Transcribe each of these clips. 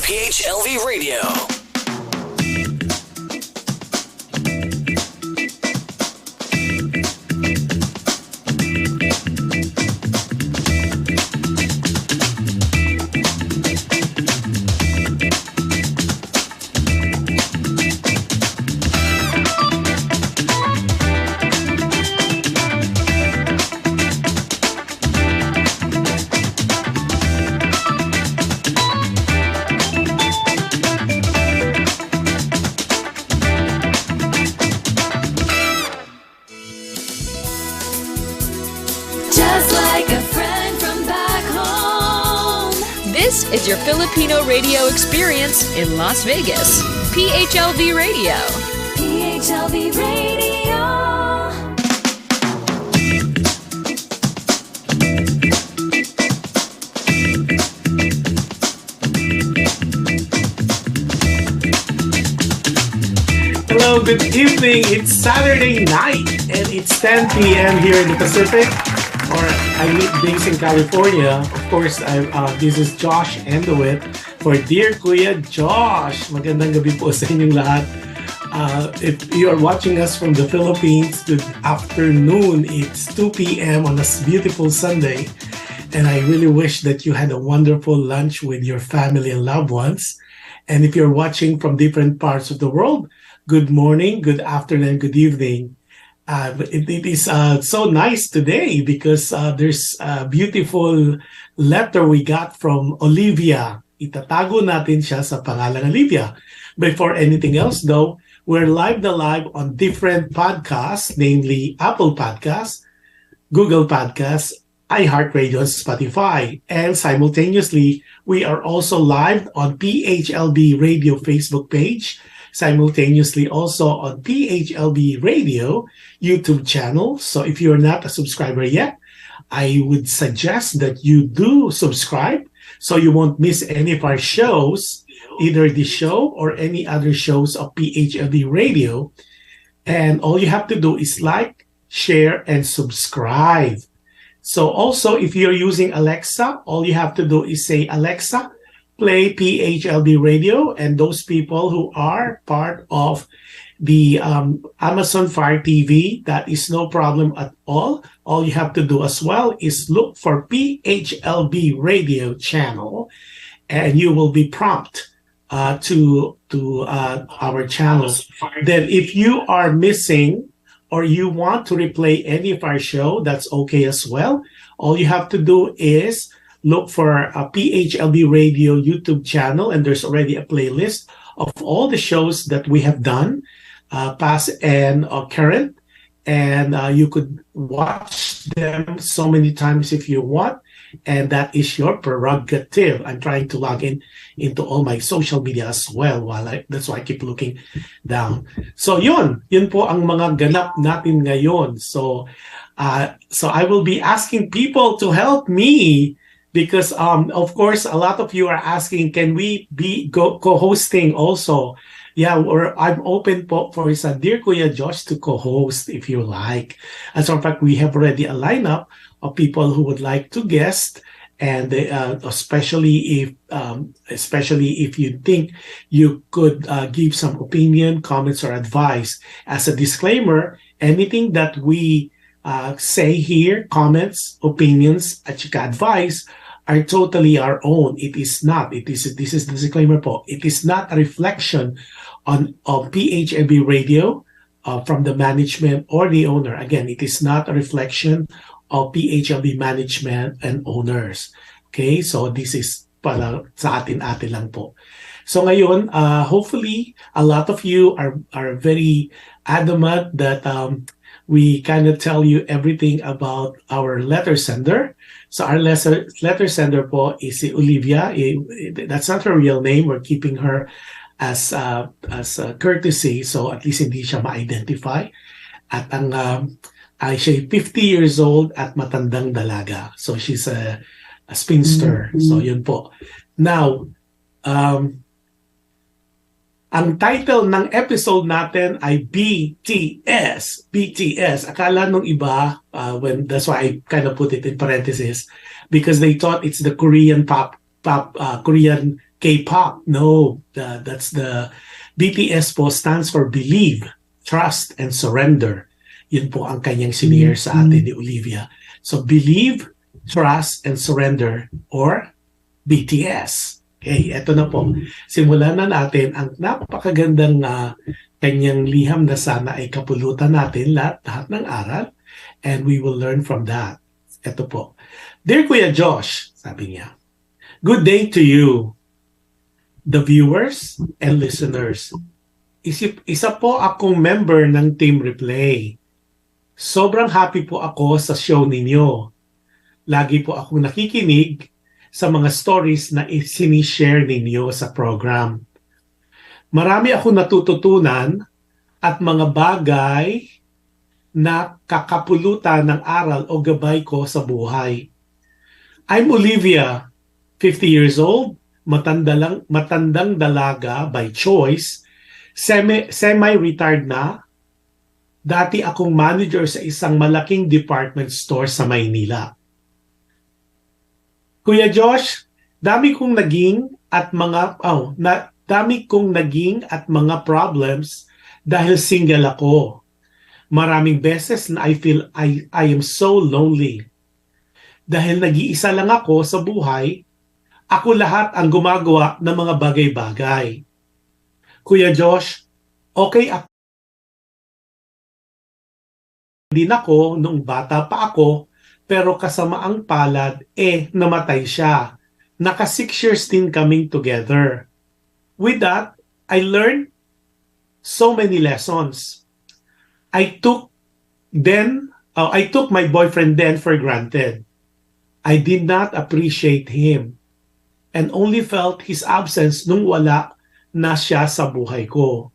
PHLV Radio. This is your Filipino radio experience in Las Vegas. PHLV Radio. PHLV Radio. Hello, good evening. It's Saturday night and it's 10 p.m. here in the Pacific. Or I meet days in California. Of course, this is Josh Andowitt for Dear Kuya Jush. Magandang gabi po sa inyong lahat. If you are watching us from the Philippines, good afternoon. It's 2 p.m. on a beautiful Sunday. And I really wish that you had a wonderful lunch with your family and loved ones. And if you're watching from different parts of the world, good morning, good afternoon, good evening. It is so nice today because there's a beautiful letter we got from Olivia. Itatago natin siya sa pangalan Olivia. Before anything else though, we're live on different podcasts, namely Apple Podcasts, Google Podcasts, iHeartRadio, and Spotify. And simultaneously, we are also live on PHLB Radio Facebook page, simultaneously also on PHLB Radio YouTube channel. So if you're not a subscriber yet, I would suggest that you do subscribe so you won't miss any of our shows, either the show or any other shows of PHLB Radio. And all you have to do is like, share, and subscribe. So also, if you're using Alexa, all you have to do is say, Alexa, play PHLB Radio, and those people who are part of the Amazon Fire TV, that is no problem at all. All you have to do as well is look for PHLB Radio channel, and you will be prompted to our channel. Then if you are missing or you want to replay any of our show, that's okay as well. All you have to do is look for a PHLB Radio YouTube channel, and there's already a playlist of all the shows that we have done, past and current, and you could watch them so many times if you want, and that is your prerogative. I'm trying to log into all my social media as well, that's why I keep looking down. So yun po ang mga ganap natin ngayon. So I will be asking people to help me, because of course a lot of you are asking, can we be co-hosting also? Yeah, or I'm open for Dear Kuya Jush to co-host if you like. As a matter of fact, we have already a lineup of people who would like to guest, and especially if you think you could give some opinion, comments, or advice. As a disclaimer, anything that we say here, comments, opinions, at saka advice, are totally our own. This is the disclaimer po. It is not a reflection of PHLB Radio from the management or the owner. Again, it is not a reflection of PHLB management and owners. Okay, so this is para sa atin-atin lang po. So ngayon, hopefully, a lot of you are very adamant that we kind of tell you everything about our letter sender. So our letter sender po is si Olivia. That's not her real name. We're keeping her as a courtesy, so at least hindi siya ma-identify. At siya 50 years old at matandang dalaga. So she's a spinster. Mm-hmm. So yun po. Now, ang title ng episode natin ay BTS. BTS. Akala nung iba, that's why I kind of put it in parentheses, because they thought it's the Korean Korean K-pop. No, that's the BTS po stands for Believe, Trust, and Surrender. Yun po ang kanyang sinare sa atin ni Olivia. So Believe, Trust, and Surrender or BTS. Okay, eto na po. Simulan na natin ang napakagandang kanyang liham na sana ay kapulutan natin lahat ng aral and we will learn from that. Eto po. Dear Kuya Jush, sabi niya, good day to you, the viewers and listeners. Isa po akong member ng Team Replay. Sobrang happy po ako sa show ninyo. Lagi po akong nakikinig sa mga stories na sinishare ninyo sa program. Marami akong natututunan at mga bagay na kakapulutan ng aral o gabay ko sa buhay. I'm Olivia, 50 years old, matandang dalaga by choice, semi-retired na. Dati akong manager sa isang malaking department store sa Maynila. Kuya Jush, dami kong naging at mga problems dahil single ako. Maraming beses na I feel I am so lonely. Dahil nag-iisa lang ako sa buhay, ako lahat ang gumagawa ng mga bagay-bagay. Kuya Jush, okay ako din ako nung bata pa ako, pero kasamaang palad, namatay siya. Naka 6 years din kaming together. With that, I learned so many lessons. I took my boyfriend then for granted. I did not appreciate him and only felt his absence nung wala na siya sa buhay ko.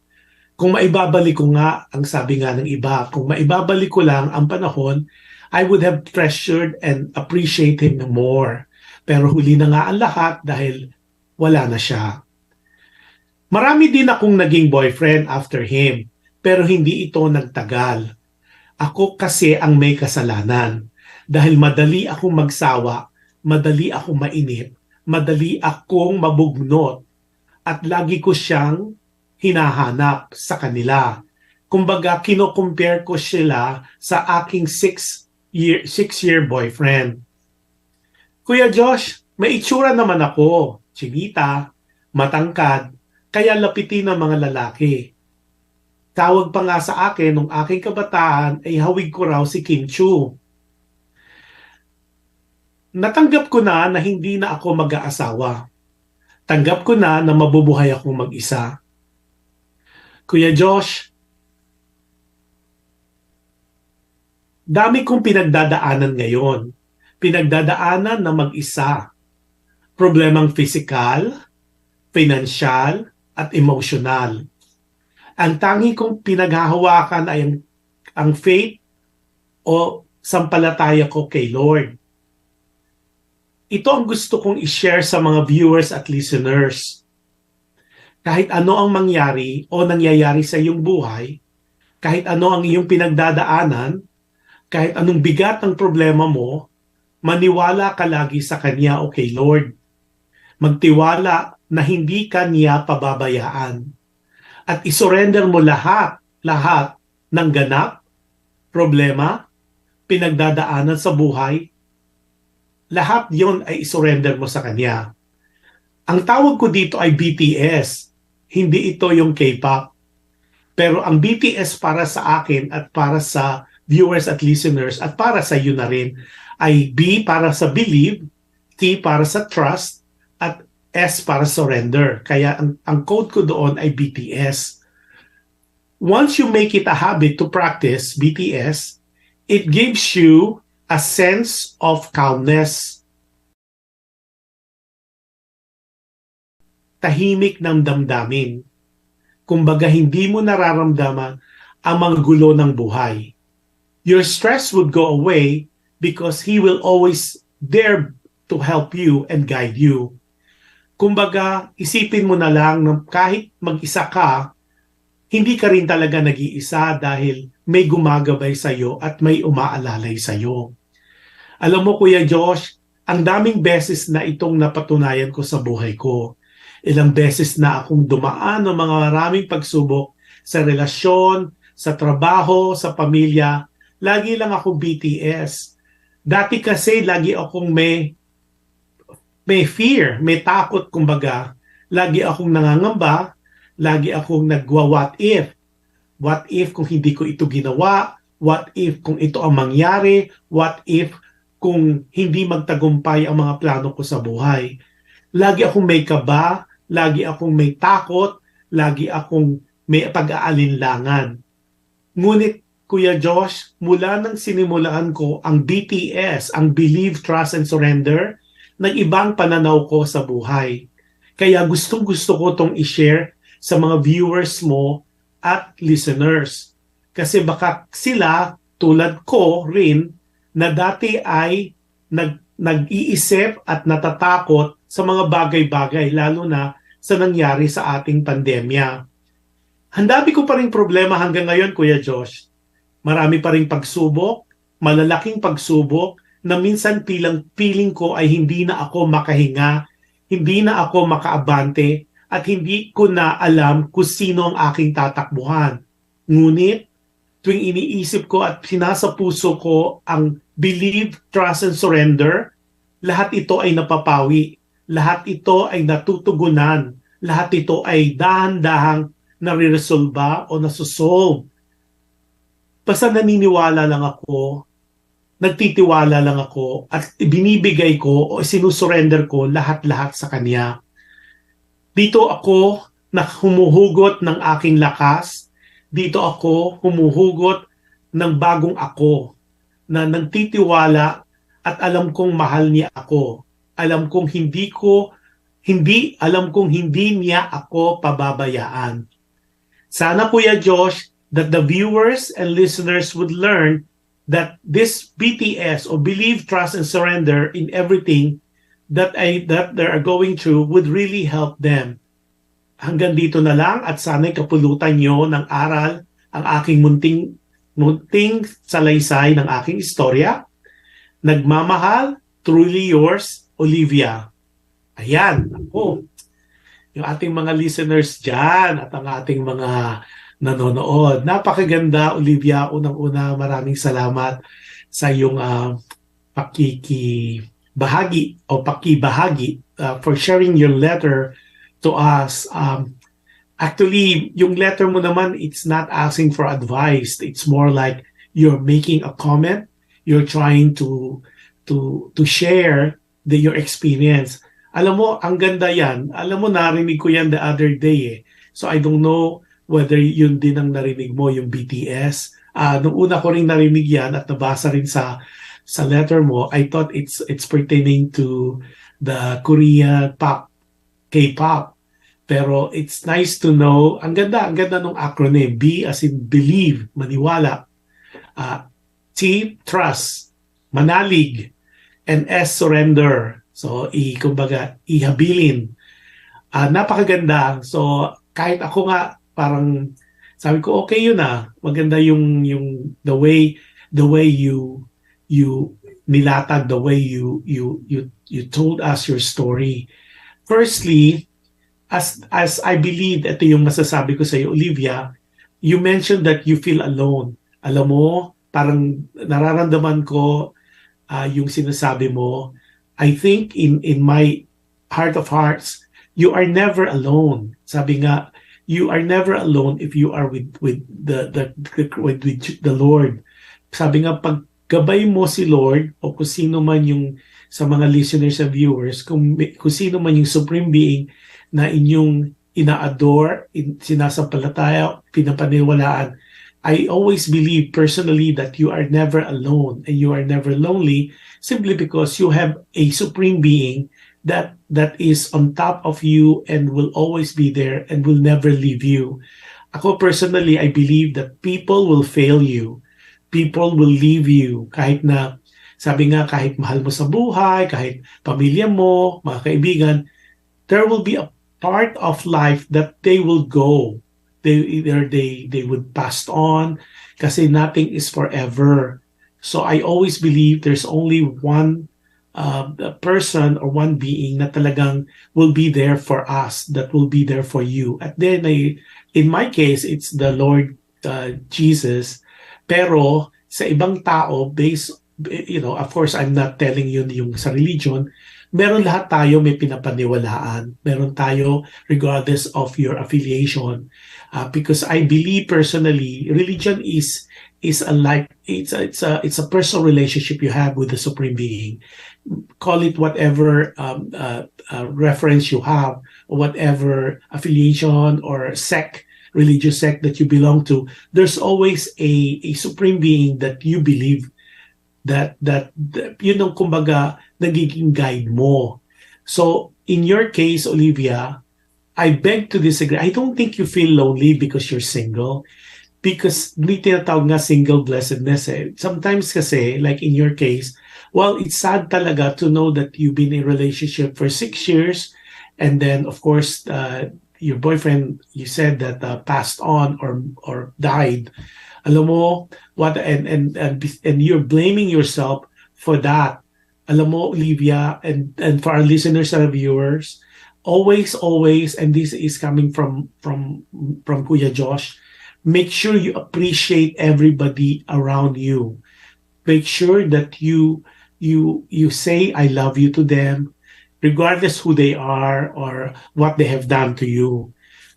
Kung maibabalik ko nga, ang sabi nga ng iba, kung maibabalik ko lang ang panahon, I would have treasured and appreciate him more. Pero huli na nga ang lahat dahil wala na siya. Marami din akong naging boyfriend after him, pero hindi ito nagtagal. Ako kasi ang may kasalanan. Dahil madali akong magsawa, madali akong mainip, madali akong mabugnot, at lagi ko siyang hinahanap sa kanila. Kumbaga, kino-compare ko sila sa aking 6-year boyfriend. Kuya Jush, may itsura naman ako, chinita, matangkad, kaya lapitin ng mga lalaki. Tawag pa nga sa akin nung aking kabataan ay hawig ko raw si Kim Chu. Natanggap ko na hindi na ako mag-aasawa. Tanggap ko na mabubuhay akong mag-isa. Kuya Jush, dami kong pinagdadaanan ngayon. Pinagdadaanan na mag-isa. Problemang physical, financial, at emotional. Ang tangi kong pinaghahawakan ay ang faith o sampalataya ko kay Lord. Ito ang gusto kong i-share sa mga viewers at listeners. Kahit ano ang mangyari o nangyayari sa iyong buhay, kahit ano ang iyong pinagdadaanan, kahit anong bigat ng problema mo, maniwala ka lagi sa Kanya o kay Lord. Magtiwala na hindi ka niya pababayaan. At isurrender mo lahat ng ganap, problema, pinagdadaanan sa buhay. Lahat yon ay isurrender mo sa Kanya. Ang tawag ko dito ay BTS. Hindi ito yung K-pop. Pero ang BTS para sa akin at para sa viewers at listeners at para sa iyo na rin ay B para sa believe, T para sa trust, at S para surrender. Kaya ang code ko doon ay BTS. Once you make it a habit to practice BTS, it gives you a sense of calmness. Tahimik ng damdamin. Kumbaga hindi mo nararamdaman ang mga gulo ng buhay. Your stress would go away because He will always there to help you and guide you. Kumbaga, isipin mo na lang na kahit mag-isa ka, hindi ka rin talaga nag-iisa dahil may gumagabay sa iyo at may umaalalay sa iyo. Alam mo Kuya Jush, ang daming beses na itong napatunayan ko sa buhay ko. Ilang beses na akong dumaan ng mga maraming pagsubok sa relasyon, sa trabaho, sa pamilya. Lagi lang ako BTS. Dati kasi lagi akong may fear, may takot kumbaga. Lagi akong nangangamba, lagi akong nagwa-what if. What if kung hindi ko ito ginawa? What if kung ito ang mangyari? What if kung hindi magtagumpay ang mga plano ko sa buhay? Lagi akong may kaba, lagi akong may takot, lagi akong may pag-aalinlangan. Ngunit, Kuya Josh, mula nang sinimulaan ko ang BTS, ang Believe, Trust, and Surrender, nag-ibang pananaw ko sa buhay. Kaya gustong-gusto ko itong i-share sa mga viewers mo at listeners. Kasi baka sila, tulad ko rin, na dati ay nag-iisip at natatakot sa mga bagay-bagay, lalo na sa nangyari sa ating pandemya. Handabi ko pa rin problema hanggang ngayon, Kuya Josh. Marami pa rin pagsubok, malalaking pagsubok, na minsan feeling ko ay hindi na ako makahinga, hindi na ako makaabante, at hindi ko na alam kung sino ang aking tatakbuhan. Ngunit, tuwing iniisip ko at sinasa puso ko ang Believe, Trust, and Surrender, lahat ito ay napapawi. Lahat ito ay natutugunan. Lahat ito ay dahan-dahang nare-resolba o nasusolve. Basta naniniwala lang ako, nagtitiwala lang ako, at binibigay ko o sinusurrender ko lahat-lahat sa Kanya. Dito ako na humuhugot ng aking lakas. Dito ako humuhugot ng bagong ako na nagtitiwala at alam kong mahal niya ako. Alam kong hindi niya ako pababayaan. Sana, Kuya Josh, that the viewers and listeners would learn that this BTS or Believe, Trust, and Surrender in everything that they are going through would really help them. Hanggang dito na lang at sana'y kapulutan nyo ng aral ang aking munting salaysay ng aking istorya. Nagmamahal, truly yours, Olivia. Ayan, ako. Yung ating mga listeners dyan at ang ating mga nanonood. Napakaganda, Olivia. Unang-una, maraming salamat sa iyong pakibahagi for sharing your letter to us. Actually, yung letter mo naman, it's not asking for advice. It's more like you're making a comment. You're trying to share your experience. Alam mo, ang ganda yan. Alam mo, narinig ko yan the other day eh. So I don't know whether yun din ang narinig mo, yung BTS. Nung una ko rin narinig yan at nabasa rin sa letter mo, I thought it's pertaining to the Korean pop, K-pop. Pero it's nice to know, ang ganda nung acronym. B as in believe, maniwala. T, trust, manalig. And S, surrender. So, kumbaga, ihabilin. Napakaganda. So, kahit ako nga, parang, sabi ko, okay yun ah. Maganda yung the way you nilatag, the way you told us your story. Firstly, as I believe, ito yung masasabi ko sa iyo, Olivia, you mentioned that you feel alone. Alam mo, parang nararamdaman ko yung sinasabi mo. I think in my heart of hearts, you are never alone. Sabi nga, you are never alone if you are with the Lord. Sabi nga, pag gabay mo si Lord o kung sino man yung sa mga listeners and viewers, kung sino man yung supreme being na inyong ina-adore, sinasampalataya, pinapaniwalaan, I always believe personally that you are never alone and you are never lonely simply because you have a supreme being that is on top of you and will always be there and will never leave you. Ako personally, I believe that people will fail you. People will leave you. Kahit na, sabi nga, kahit mahal mo sa buhay, kahit pamilya mo, mga kaibigan, there will be a part of life that they will go. They would pass on kasi nothing is forever. So I always believe there's only one a person or one being na talagang will be there for us, that will be there for you. At then, in my case, it's the Lord Jesus. Pero sa ibang tao, based, of course, I'm not telling you yung sa religion, meron lahat tayo may pinapaniwalaan. Meron tayo regardless of your affiliation. Because I believe personally, religion is a like it's a personal relationship you have with the Supreme Being. Call it whatever reference you have, or whatever affiliation or sect, religious sect that you belong to. There's always a Supreme Being that you believe that yun ang kumbaga nagiging guide mo. So in your case, Olivia, I beg to disagree. I don't think you feel lonely because you're single. Because may tinatawag nga single blessedness eh. Sometimes kasi, like in your case, well, it's sad talaga to know that you've been in a relationship for 6 years, and then of course your boyfriend, you said that passed on or died. Alam mo what, and you're blaming yourself for that. Alam mo, Olivia, and for our listeners and viewers, always, and this is coming from Kuya Josh, make sure you appreciate everybody around you. Make sure that you say I love you to them, regardless who they are or what they have done to you.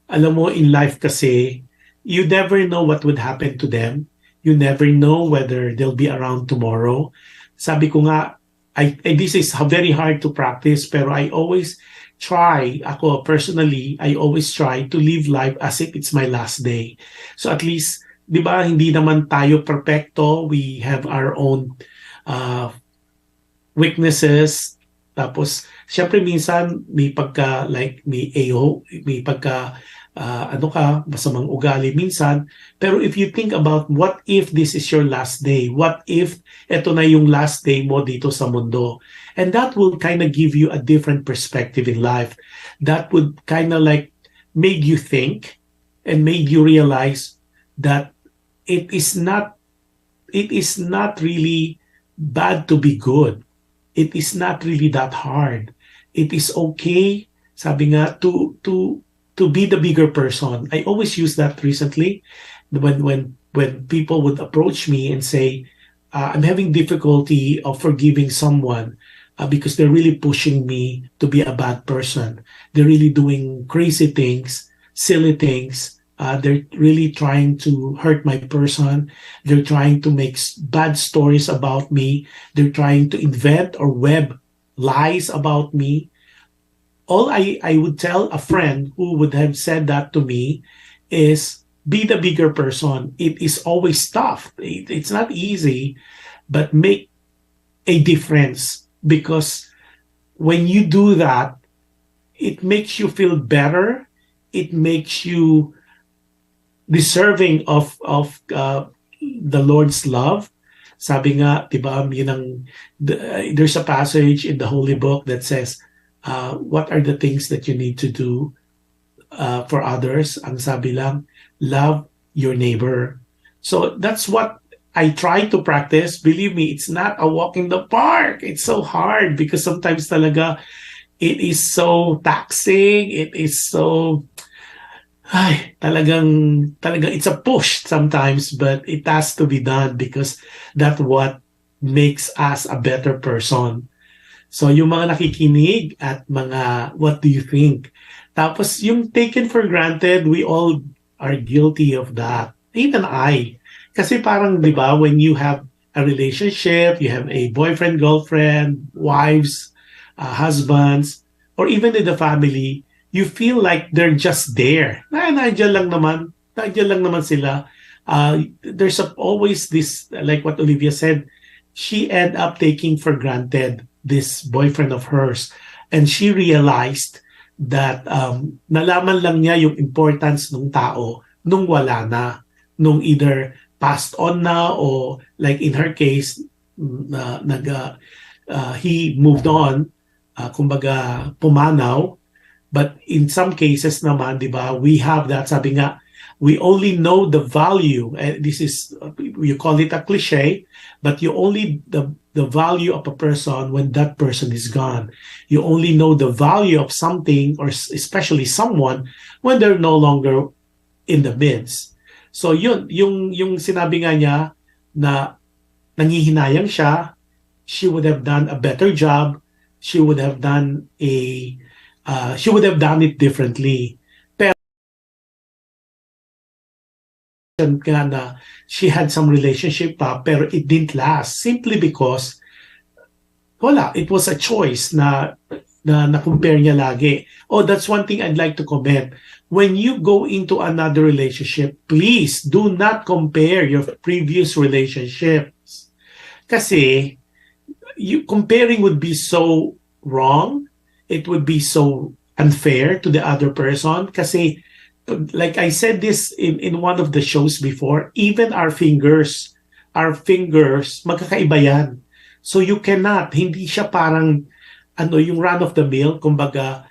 Alam mo, in life kasi, you never know what would happen to them. You never know whether they'll be around tomorrow. Sabi ko nga, this is very hard to practice, pero I always try, ako personally, I always try to live life as if it's my last day. So at least, di ba, hindi naman tayo perfecto. We have our own weaknesses. Tapos, syempre minsan, may pagka, like, may pagka, masamang ugali minsan. Pero if you think about what if this is your last day? What if ito na yung last day mo dito sa mundo? And that will kind of give you a different perspective in life. That would kind of like make you think and make you realize that it is not really bad to be good. It is not really that hard. It is okay, sabi nga, to be the bigger person. I always use that recently when people would approach me and say, I'm having difficulty of forgiving someone because they're really pushing me to be a bad person. They're really doing crazy things, silly things. They're really trying to hurt my person. They're trying to make bad stories about me. They're trying to invent or web lies about me. All I would tell a friend who would have said that to me is be the bigger person. It is always tough. It's not easy, but make a difference, because when you do that, it makes you feel better. It makes you deserving of the Lord's love. Sabi nga, diba, there's a passage in the Holy Book that says, what are the things that you need to do for others? Ang sabi lang, love your neighbor. So that's what I try to practice. Believe me, it's not a walk in the park. It's so hard because sometimes talaga it is so taxing. It is so, talagang it's a push sometimes, but it has to be done because that's what makes us a better person. So yung mga nakikinig at mga what do you think? Tapos yung taken for granted, we all are guilty of that. Even I. Kasi parang, di ba, when you have a relationship, you have a boyfriend, girlfriend, wives, husbands, or even in the family, you feel like they're just there. Nandiyan lang naman sila. There's always this, like what Olivia said, she ended up taking for granted this boyfriend of hers. And she realized that nalaman lang niya yung importance ng tao nung wala na. Nung either passed on na or like in her case, he moved on, kumbaga pumanaw. But in some cases naman, di ba, we have that, sabi nga, We only know the value, and this is, you call it a cliche, but you only the value of a person when that person is gone. You only know the value of something, or especially someone, when they're no longer in the midst. So yun, yung sinabi nga niya na nangihinayang siya, she would have done a better job, she would have done she would have done it differently. Nga na she had some relationship pa, pero it didn't last simply because wala, it was a choice na compare niya lagi. Oh, that's one thing I'd like to comment. When you go into another relationship, please do not compare your previous relationships. Kasi comparing would be so wrong. It would be so unfair to the other person. Kasi like I said this in one of the shows before, even our fingers, magkakaiba yan. So you cannot, hindi siya parang, yung run of the mill, kumbaga,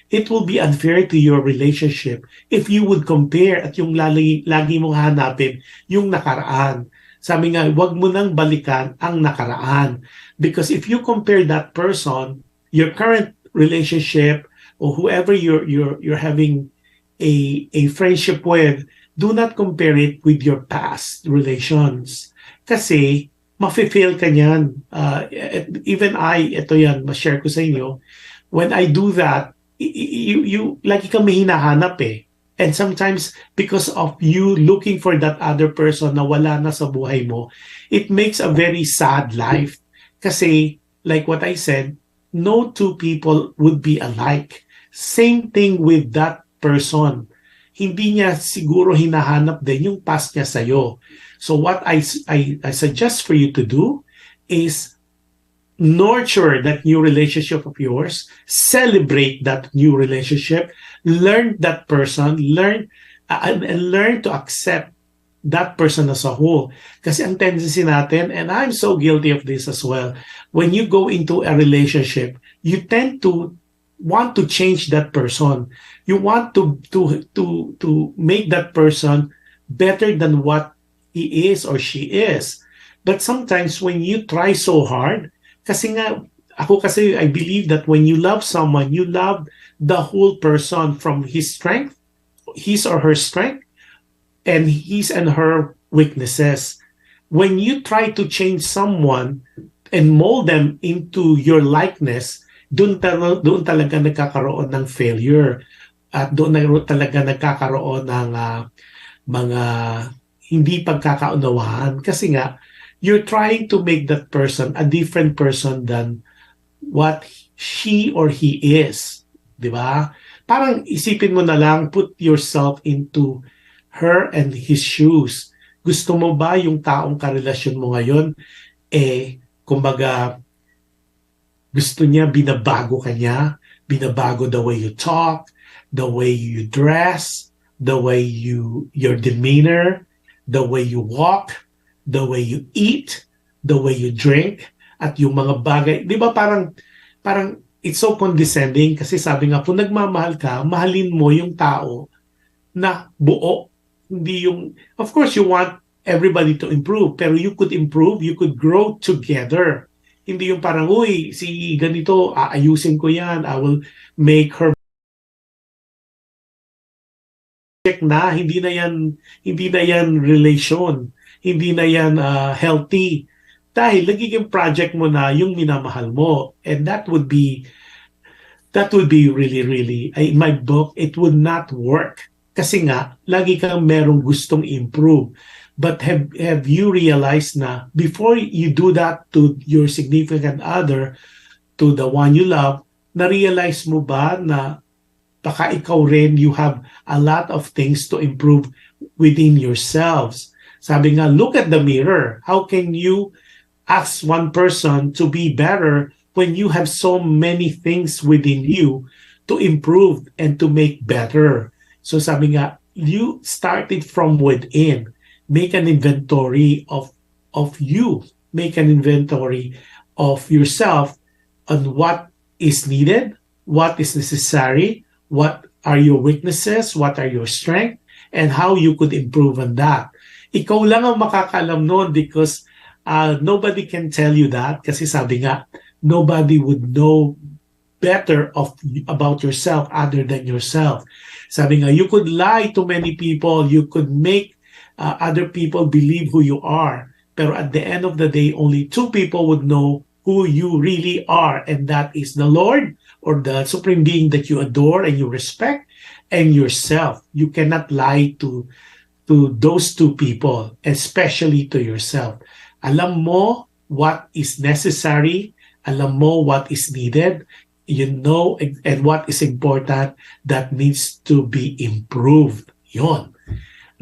it will be unfair to your relationship if you would compare at yung lagi mong hanapin yung nakaraan. Sabi nga, wag mo nang balikan ang nakaraan. Because if you compare that person, your current relationship, or whoever you're having a friendship with, do not compare it with your past relations. Kasi mafe-fail ka niyan. Even ito yan, ma-share ko sa inyo. When I do that, you lagi kang may hinahanap eh. And sometimes, because of you looking for that other person na wala na sa buhay mo, it makes a very sad life. Kasi, like what I said, no two people would be alike. Same thing with that person. Hindi niya siguro hinahanap din yung past niya sa'yo. So what I suggest for you to do is nurture that new relationship of yours, celebrate that new relationship, learn that person, and learn to accept that person as a whole. Kasi ang tendency natin, and I'm so guilty of this as well, when you go into a relationship, you tend to want to change that person. You want to make that person better than what he is or she is. But sometimes when you try so hard, kasi nga, ako kasi I believe that when you love someone, you love the whole person from his strength, his or her strength, and his and her weaknesses. When you try to change someone and mold them into your likeness, doon talaga nagkakaroon ng failure. At doon talaga nagkakaroon ng mga hindi pagkakaunawaan. Kasi nga, you're trying to make that person a different person than what she or he is. Diba? Parang isipin mo na lang, put yourself into her and his shoes. Gusto mo ba yung taong karelasyon mo ngayon, kumbaga, gusto niya, binabago ka niya, binabago the way you talk, the way you dress, the way your demeanor, the way you walk, the way you eat, the way you drink, at yung mga bagay. Di ba parang it's so condescending kasi sabi nga, kung nagmamahal ka, mahalin mo yung tao na buo. Hindi yung, of course, you want everybody to improve, pero you could improve, you could grow together. Hindi yung parang, uy, si ganito, aayusin ko yan, I will make her na, hindi na yan relation, hindi na yan healthy. Dahil nagiging project mo na yung minamahal mo. And that would be really, really, in my book, it would not work. Kasi nga, lagi kang merong gustong improve. But have you realized na before you do that to your significant other, to the one you love, na-realize mo ba na baka ikaw rin, you have a lot of things to improve within yourselves. Sabi nga, look at the mirror. How can you ask one person to be better when you have so many things within you to improve and to make better? So sabi nga, you started from within. Make an inventory of you. Make an inventory of yourself on what is needed, what is necessary, what are your weaknesses, what are your strengths, and how you could improve on that. Ikaw lang ang makakaalam noon because nobody can tell you that kasi sabi nga, nobody would know better about yourself other than yourself. Sabi nga, you could lie to many people, you could make other people believe who you are, pero at the end of the day, only two people would know who you really are, and that is the Lord or the supreme being that you adore and you respect, and yourself. You cannot lie to those two people, especially to yourself. Alam mo what is necessary, alam mo what is needed, you know, and what is important that needs to be improved. Yon.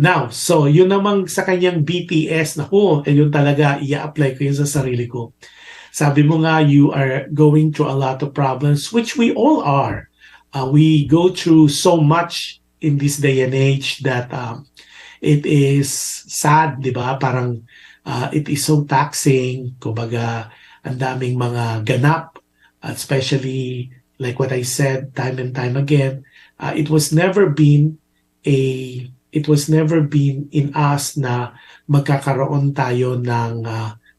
Now, so yun namang sa kanyang BTS na yun talaga, i-apply ko yun sa sarili ko. Sabi mo nga, you are going through a lot of problems, which we all are. We go through so much in this day and age that it is sad, di ba? Parang it is so taxing. Kumbaga, ang daming mga ganap, especially like what I said time and time again. It was never been in us na magkakaroon tayo ng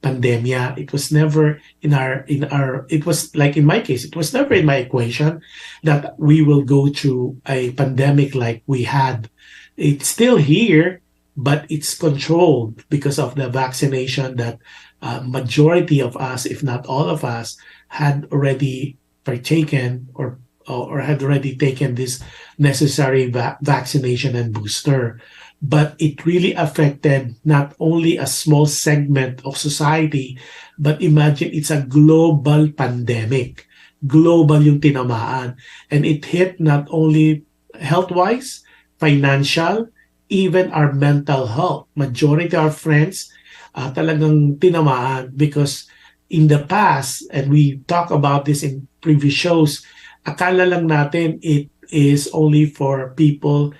pandemya. It was never it was like in my case, it was never in my equation that we will go through a pandemic like we had. It's still here, but it's controlled because of the vaccination that majority of us, if not all of us, had already partaken or had already taken this necessary vaccination and booster. But it really affected not only a small segment of society, but imagine it's a global pandemic. Global yung tinamaan. And it hit not only health-wise, financial, even our mental health. Majority of our friends talagang tinamaan because in the past, and we talk about this in previous shows, akala lang natin it is only for people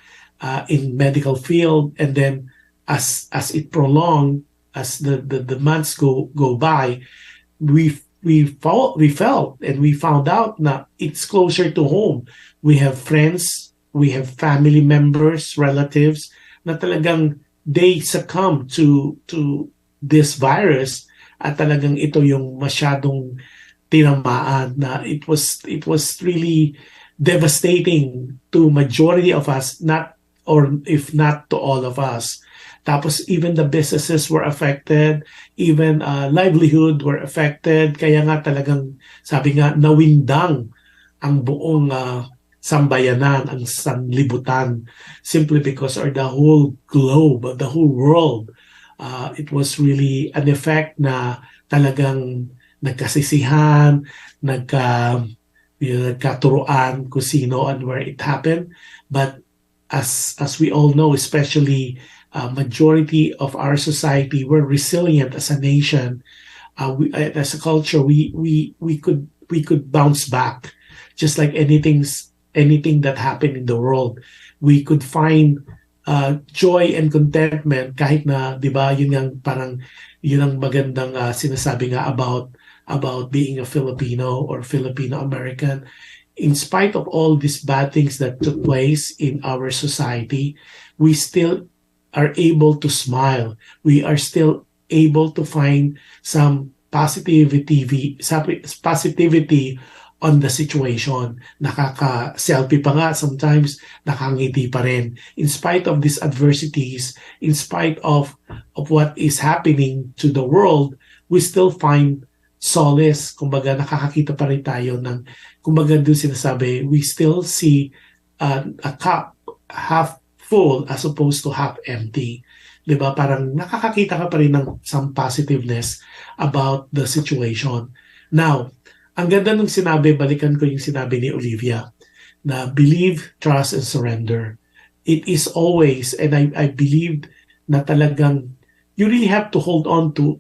in medical field, and then as it prolonged, as the months go by, we felt and we found out that it's closer to home. We have friends, we have family members, relatives na talagang they succumb to this virus, at talagang ito yung masyadong tinamaan na it was really devastating to majority of us, not or if not to all of us. Tapos even the businesses were affected, even livelihood were affected. Kaya nga talagang sabi nga nawindang ang buong sambayanan, ang sanlibutan, simply because or the whole globe, the whole world. It was really an effect na talagang nagkasisihan, nagkaturuan kung sino and where it happened. But as we all know, especially majority of our society, we're resilient as a nation. As a culture, we could bounce back, just like anything that happened in the world. We could find joy and contentment kahit na, di ba, yun ang magandang sinasabi nga about being a Filipino or Filipino-American. In spite of all these bad things that took place in our society, we still are able to smile. We are still able to find some positivity on the situation. Nakaka-selfie pa nga sometimes, nakangiti pa rin. In spite of these adversities, in spite of what is happening to the world, we still find solace. Kumbaga, nakakakita pa rin tayo ng, kumbaga doon sinasabi, we still see a cup half full as opposed to half empty. Diba? Parang nakakakita ka pa rin ng some positiveness about the situation. Now, ang ganda nung sinabi, balikan ko yung sinabi ni Olivia, na believe, trust, and surrender. It is always, and I believe na talagang you really have to hold on to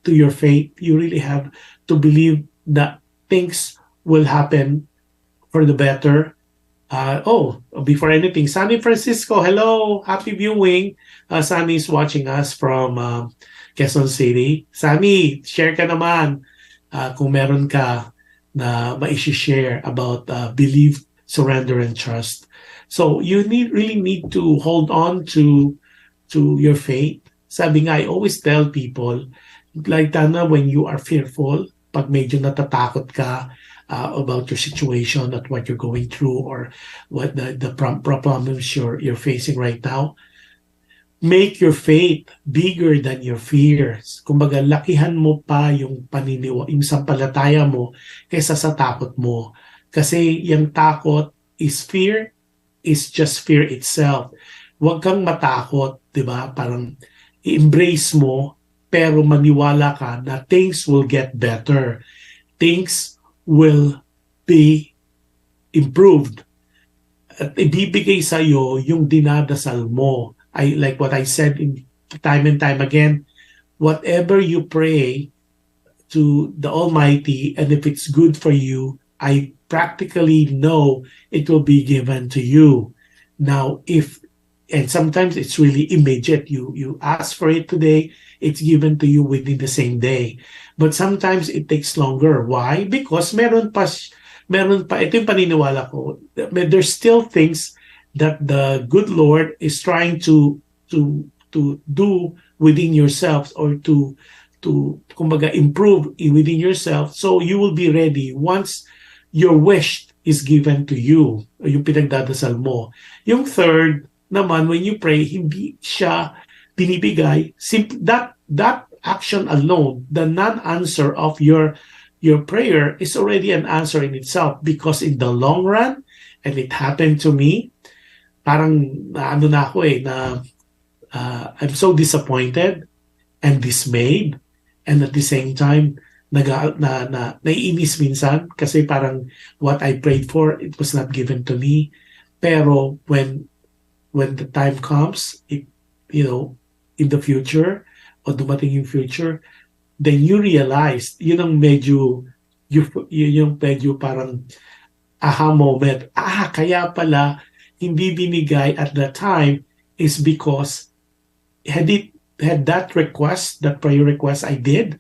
your faith. You really have to believe that things will happen for the better. Before anything, Sunny Francisco, hello, happy viewing. Sunny is watching us from Quezon City. Sunny, share ka naman kung meron ka na ma-share about believe, surrender and trust. So you really need to hold on to your faith. Sabi nga, I always tell people, like Tana, when you are fearful, pag medyo natatakot ka about your situation, at what you're going through, or what the problems you're facing right now, make your faith bigger than your fears. Kumbaga, lakihan mo pa yung yung sampalataya mo kaysa sa takot mo. Kasi yung takot is just fear itself. Huwag kang matakot, di ba? Parang i-embrace mo, pero maniwala ka na things will get better. Things will be improved. At ibibigay sa'yo yung dinadasal mo. I like what I said in time and time again, whatever you pray to the Almighty, and if it's good for you, I practically know it will be given to you. Now, and sometimes it's really immediate. You ask for it today, it's given to you within the same day. But sometimes it takes longer. Why? Because meron pa, ito yung paniniwala ko, there's still things that the good Lord is trying to do within yourselves, or to kumbaga improve within yourself, so you will be ready once your wish is given to you, yung pinagdadasal mo. Yung third naman, when you pray, hindi siya binibigay. That action alone, the non-answer of your prayer, is already an answer in itself, because in the long run, and it happened to me, parang ano na ako I'm so disappointed and dismayed, and at the same time naiinis minsan kasi parang what I prayed for, it was not given to me. Pero when the time comes, in the future, o dumating yung future, then you realize, yun ang medyo parang aha moment. Kaya pala hindi binigay at that time, is because had that request, that prayer request I did,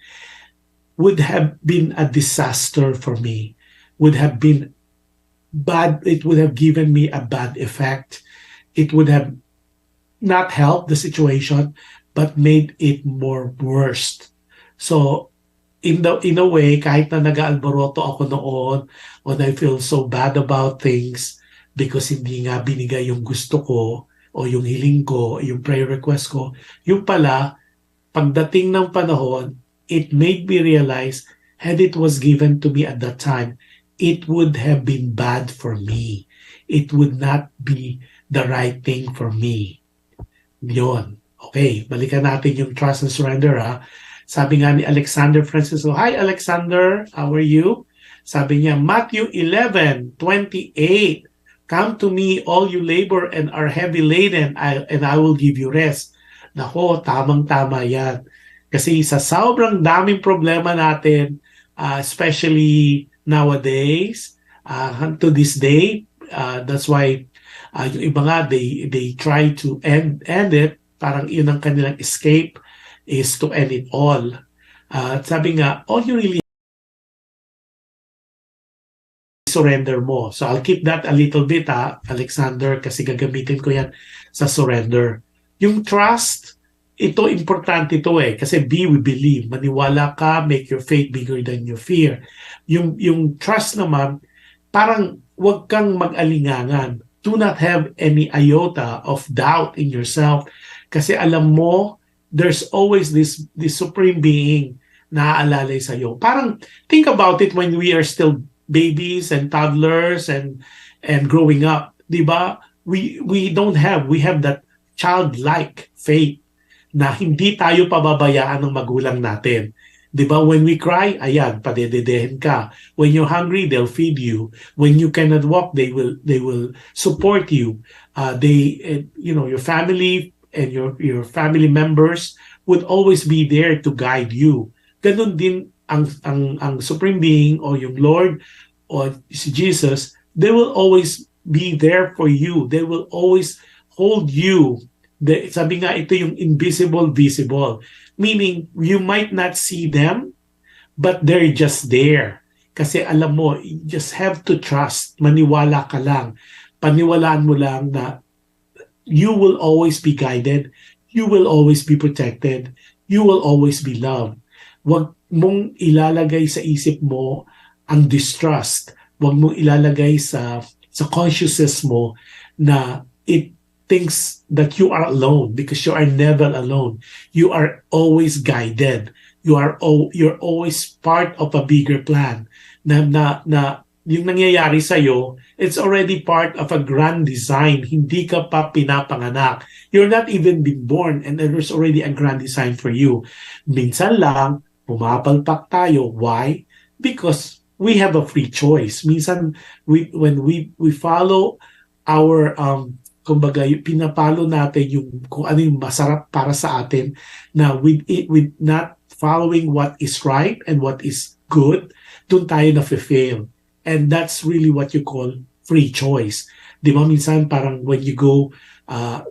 would have been a disaster for me, would have been bad. It would have given me a bad effect. It would have not helped the situation, but made it more worse. So in a way, kahit na nag-aalboroto ako noon, when I feel so bad about things, because hindi nga binigay yung gusto ko, o yung hiling ko, yung prayer request ko, yung pala, pagdating ng panahon, it made me realize, had it was given to me at that time, it would have been bad for me. It would not be the right thing for me. Yun. Okay, balikan natin yung trust and surrender, ha. Sabi nga ni Alexander Francisco, hi Alexander, how are you? Sabi niya, Matthew 11:28, come to me all you labor and are heavy laden, and I will give you rest. Nako, tamang-tama yan. Kasi sa sobrang daming problema natin, especially nowadays, to this day, that's why yung iba nga, they try to end it, parang yun ang kanilang escape, is to end it all. Sabi nga, all you really surrender mo. So I'll keep that a little bit, Alexander, kasi gagamitin ko yan sa surrender. Yung trust, ito importante ito kasi we believe, maniwala ka, make your faith bigger than your fear. Yung trust naman, parang wag kang mag-alingangan. Do not have any iota of doubt in yourself, kasi alam mo, there's always this supreme being na aalalay sa'yo. Parang think about it when we are still babies and toddlers and growing up, di ba? We have that childlike faith na hindi tayo pababayaan ng magulang natin. Di ba? When we cry, ayan, padededehin ka. When you're hungry, they'll feed you. When you cannot walk, they will support you. Your family and your family members would always be there to guide you. Ganun din ang Supreme Being, o yung Lord, or si Jesus, they will always be there for you. They will always hold you. Sabi nga, ito yung invisible, visible. Meaning, you might not see them, but they're just there. Kasi alam mo, you just have to trust. Maniwala ka lang. Paniwalaan mo lang na you will always be guided. You will always be protected. You will always be loved. Huwag mong ilalagay sa isip mo ang distrust. Huwag mong ilalagay sa consciousness mo na it thinks that you are alone, because you are never alone. You are always guided. You're always part of a bigger plan na yung nangyayari sa iyo, it's already part of a grand design. Hindi ka pa pinapanganak. You're not even been born and there's already a grand design for you. Minsan lang, pumapalpak tayo. Why? Because we have a free choice. Minsan, when we follow our, kumbaga, pinapalo natin yung kung ano yung masarap para sa atin, na with not following what is right and what is good, dun tayo na-fail. And that's really what you call free choice. Di ba minsan parang when you go,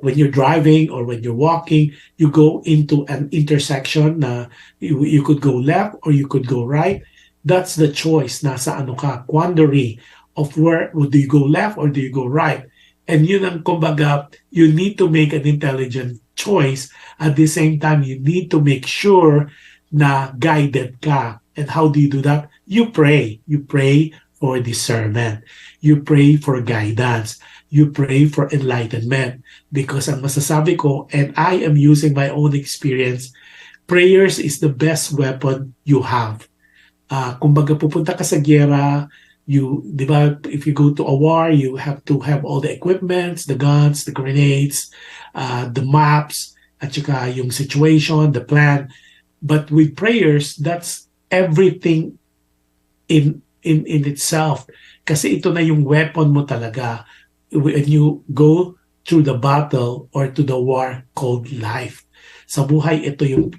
when you're driving or when you're walking, you go into an intersection na you could go left or you could go right. That's the choice. Nasa ano ka, quandary of where do you go left or do you go right. And yun ang kumbaga, you need to make an intelligent choice. At the same time, you need to make sure na guided ka. And how do you do that? You pray. You pray for discernment. You pray for guidance. You pray for enlightenment. Because ang masasabi ko, and I am using my own experience, prayers is the best weapon you have. Kumbaga pupunta ka sa giyera, di ba, if you go to a war, you have to have all the equipments, the guns, the grenades, the maps, at saka yung situation, the plan. But with prayers, that's everything in itself, kasi ito na yung weapon mo talaga when you go through the battle or to the war called life. Sa buhay, ito yung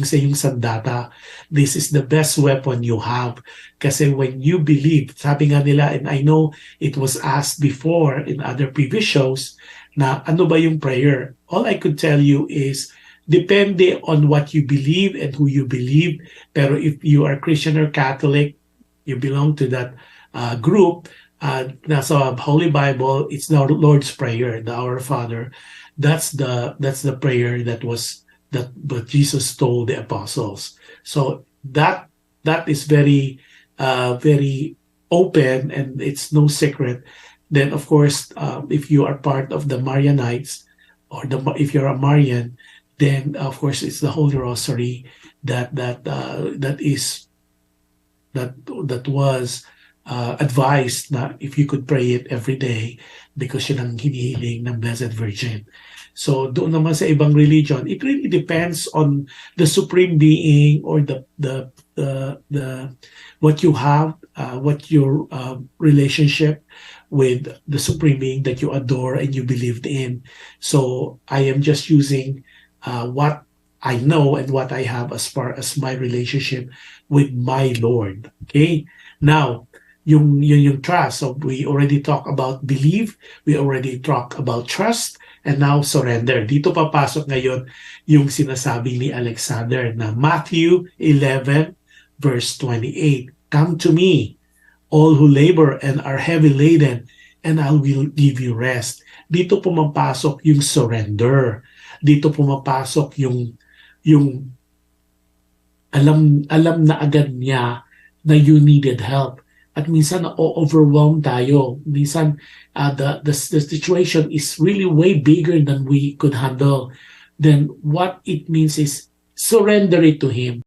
sa yung sandata. This is the best weapon you have. Kasi when you believe, sabi nga nila, and I know it was asked before in other previous shows, na ano ba yung prayer? All I could tell you is, depende on what you believe and who you believe. Pero if you are Christian or Catholic, you belong to that group, nasa Holy Bible, it's the Lord's Prayer, the Our Father. That's the prayer that Jesus told the apostles. So that is very very open, and it's no secret. Then of course, if you are part of the Marianites, or if you're a Marian, then of course it's the Holy Rosary that was advised na if you could pray it every day, because yun ang hinihiling ng Blessed Virgin. So doon naman sa ibang religion, it really depends on the Supreme Being or the what you have, what your relationship with the Supreme Being that you adore and you believed in. So I am just using what I know and what I have as far as my relationship with my Lord. Okay? Now, yung trust. So we already talked about belief, we already talked about trust, and now surrender. Dito papasok ngayon yung sinasabi ni Alexander na Matthew 11 verse 28. Come to me, all who labor and are heavy laden, and I will give you rest. Dito pumapasok yung surrender. Dito pumapasok yung alam na agad niya na you needed help. At minsan na-overwhelm tayo. Minsan the situation is really way bigger than we could handle. Then what it means is surrender it to Him.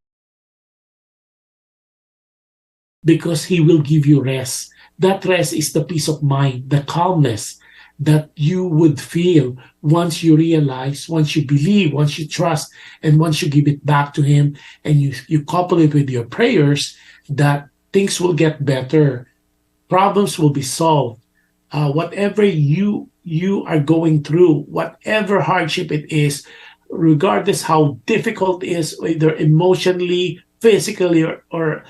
Because He will give you rest. That rest is the peace of mind, the calmness that you would feel once you realize, once you believe, once you trust, and once you give it back to Him, and you couple it with your prayers, that things will get better. Problems will be solved. Whatever you are going through, whatever hardship it is, regardless how difficult it is, either emotionally, physically, or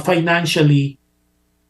financially,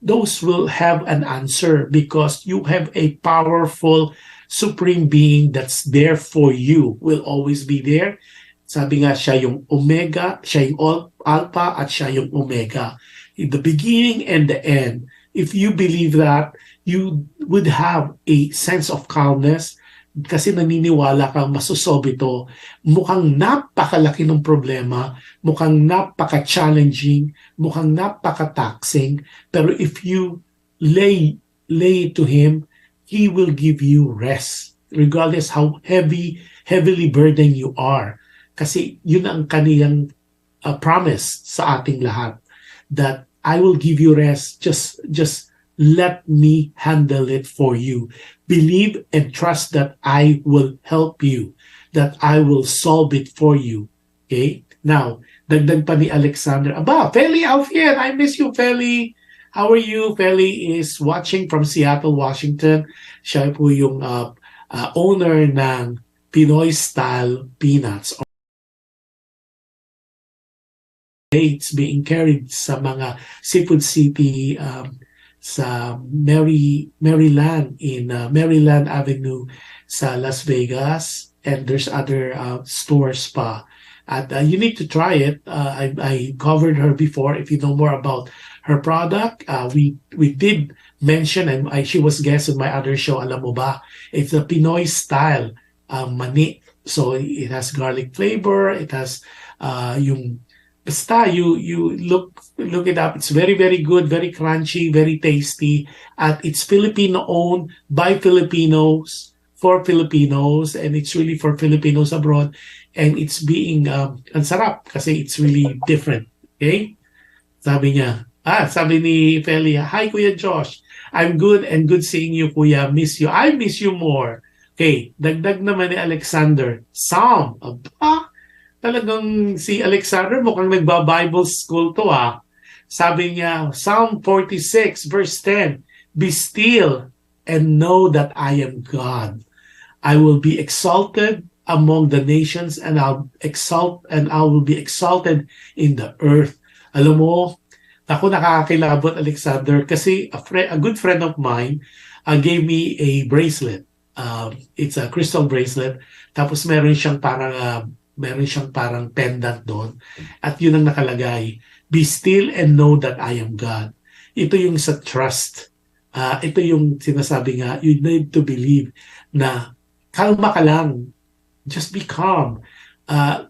those will have an answer, because you have a powerful Supreme Being that's there for you, will always be there. Sabi nga, siya yung Omega, siya yung Alpha, at siya yung Omega. in the beginning and the end. If you believe that, you would have a sense of calmness kasi naniniwala kang masosolve ito. Mukhang napakalaki ng problema, mukhang napaka-challenging, mukhang napaka-taxing, pero if you lay it to Him, He will give you rest, regardless how heavily burdened you are. Kasi yun ang kaniyang promise sa ating lahat, that I will give you rest, just let me handle it for you. Believe and trust that I will help you, that I will solve it for you. Okay? Now, dagdag pa ni Alexander, aba, Feli Alfian, I miss you, Feli. How are you? Feli is watching from Seattle, Washington. Siya po yung owner ng Pinoy Style Peanuts. It's being carried sa mga Seafood City, sa Maryland, in Maryland Avenue sa Las Vegas, and there's other stores pa. At you need to try it. I covered her before. If you know more about her product, we did mention, and she was guest on my other show, alam mo ba? It's a Pinoy style mani. So it has garlic flavor. It has yung basta you look it up. It's very, very good, very crunchy, very tasty. At it's Filipino owned by Filipinos for Filipinos, and it's really for Filipinos abroad. And it's being ang sarap kasi it's really different. Okay? Sabi niya, sabi ni Felia, hi Kuya Josh. I'm good and good seeing you, Kuya. Miss you. I miss you more. Okay, dagdag naman ni Alexander. Psalm. Talagang si Alexander mukhang nagba-Bible school to Sabi niya, Psalm 46 verse 10, be still and know that I am God. I will be exalted among the nations, and I will be exalted in the earth. Alam mo, ako nakakakilabot, Alexander, kasi a good friend of mine gave me a bracelet. It's a crystal bracelet. Tapos meron siyang parang pendant doon. At yun ang nakalagay, be still and know that I am God. Ito yung sa trust. Ito yung sinasabi nga, you need to believe na kalma ka lang. Just be calm.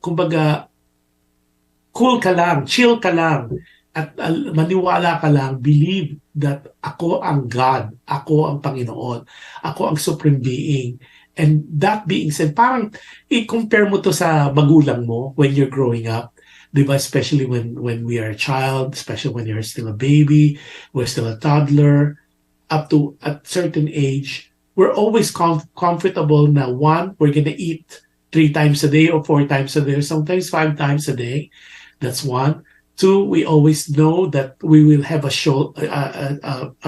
Kumbaga, cool ka lang, chill ka lang, at maniwala ka lang, believe that ako ang God, ako ang Panginoon, ako ang Supreme Being. And that being said, parang i-compare mo to sa magulang mo when you're growing up. Diba? Especially when we are a child, especially when you're still a baby, we're still a toddler, up to a certain age, we're always comfortable na one, we're gonna eat 3 times a day or 4 times a day, or sometimes 5 times a day. That's one. 2, we always know that we will have a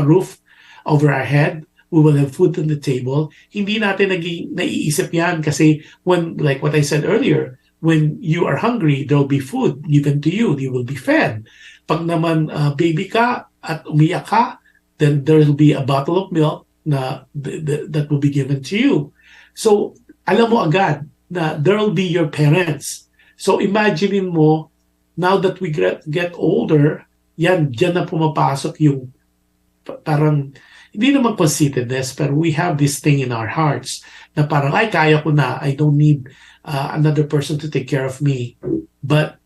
roof over our head. We will have food on the table. Hindi natin naiisip yan kasi when, like what I said earlier, when you are hungry, there will be food given to you. You will be fed. Pag naman baby ka at umiyak ka, then there will be a bottle of milk that will be given to you. So, alam mo agad na there will be your parents. So, imagine mo, now that we get older, dyan na pumapasok yung parang, hindi naman conceitedness, pero we have this thing in our hearts na parang, ay, kaya ko na. I don't need another person to take care of me. But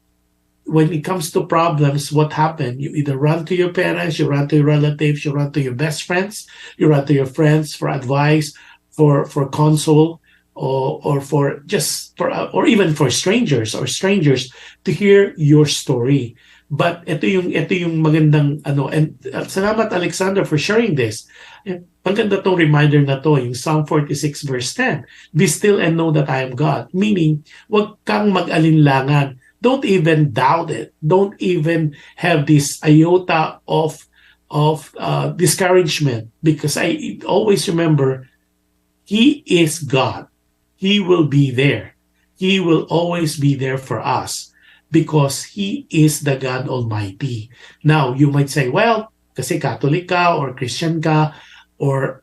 when it comes to problems, what happened? You either run to your parents, you run to your relatives, you run to your best friends, you run to your friends for advice, for console, or or even for strangers to hear your story. But ito yung magandang and salamat Alexander for sharing this. Maganda tong reminder na to, yung Psalm 46 verse 10. Be still and know that I am God. Meaning, wag kang mag-alinlangan. Don't even doubt it. Don't even have this iota of discouragement, because I always remember He is God. He will be there. He will always be there for us because He is the God Almighty. Now, you might say, well, kasi Catholic ka or Christian ka or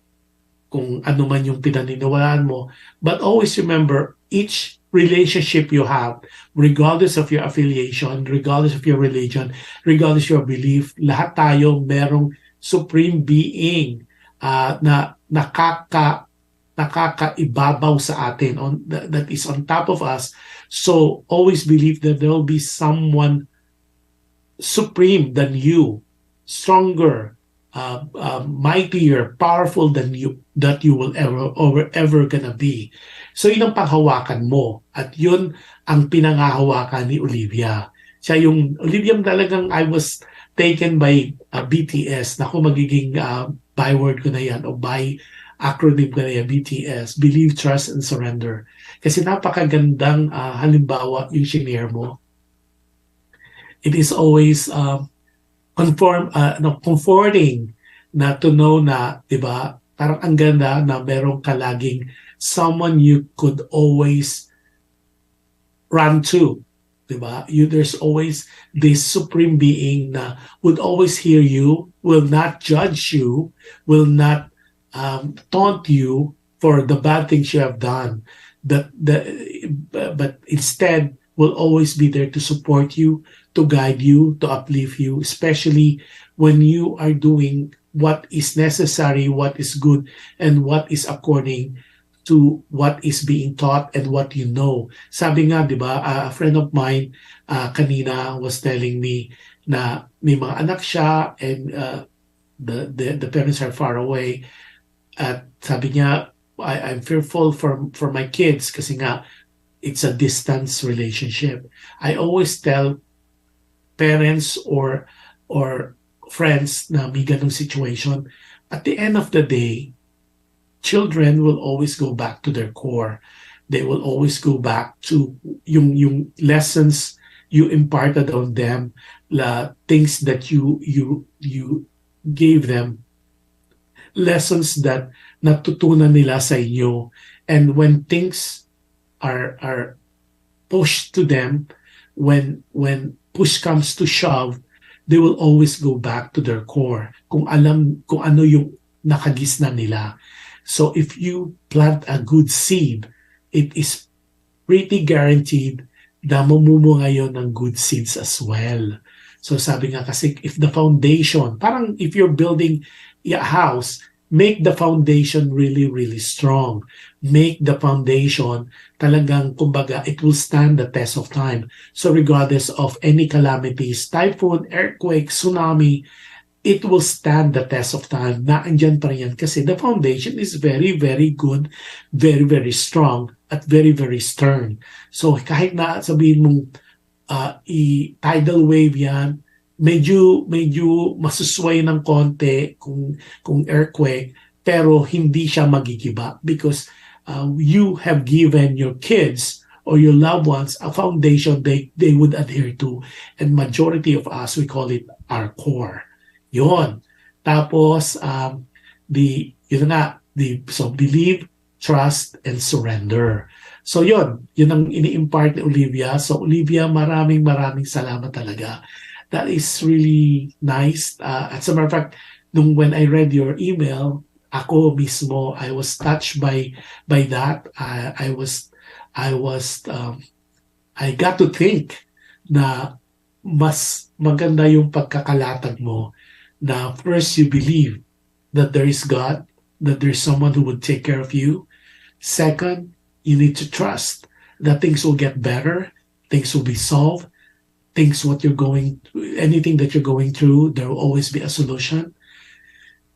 kung ano man yung pinaniniwalaan mo, but always remember each relationship you have, regardless of your affiliation, regardless of your religion, regardless of your belief, lahat tayo merong supreme being na nakakaibabaw sa atin that is on top of us. So always believe that there will be someone supreme than you, stronger, mightier, powerful than you, that you will ever gonna be. So yun ang panghawakan mo, at yun ang pinangahawakan ni Olivia. Olivia talagang, I was taken by BTS. Naku, magiging byword ko na yan, o by acronym ko na yan, BTS, Believe, Trust, and Surrender. Kasi napakagandang halimbawa yung shinare mo. It is always comforting na to know na, di ba, parang ang ganda na meron ka laging someone you could always run to, di ba? There's always this supreme being na would always hear you, will not judge you, will not taunt you for the bad things you have done, but instead will always be there to support you, to guide you, to uplift you, especially when you are doing what is necessary, what is good, and what is according to what is being taught and what you know. Sabi nga, di ba, a friend of mine kanina was telling me na may mga anak siya and the parents are far away. At sabi niya, I'm fearful for my kids kasi nga, it's a distance relationship. I always tell parents or friends na may ganong situation, at the end of the day, children will always go back to their core. They will always go back to yung lessons you imparted on them, things that you gave them, lessons that natutunan nila sa inyo. And when things are pushed to them, when push comes to shove, they will always go back to their core, kung ano yung nakagisnan nila. So if you plant a good seed, it is pretty guaranteed na mamumunga ngayon ng good seeds as well. So sabi nga kasi, if the foundation, parang if you're building a house, make the foundation really, really strong. Make the foundation talagang, kumbaga, it will stand the test of time. So regardless of any calamities, typhoon, earthquake, tsunami, it will stand the test of time. Naandyan pa rin yan kasi the foundation is very, very good, very, very strong, at very, very stern. So kahit na sabihin mong tidal wave yan, medyo masusway ng konti kung earthquake, pero hindi siya magigiba because you have given your kids or your loved ones a foundation they would adhere to. And majority of us, we call it our core. Yon. Tapos, so believe, trust, and surrender. So yun ang ini-impart ni Olivia. So Olivia, maraming salamat talaga. That is really nice. As a matter of fact, when I read your email, ako mismo, I was touched by that. I got to think na mas maganda yung pagkakalatag mo, na first you believe that there is God, that there is someone who would take care of you. Second, you need to trust that things will get better, things will be solved, anything that you're going through, there will always be a solution.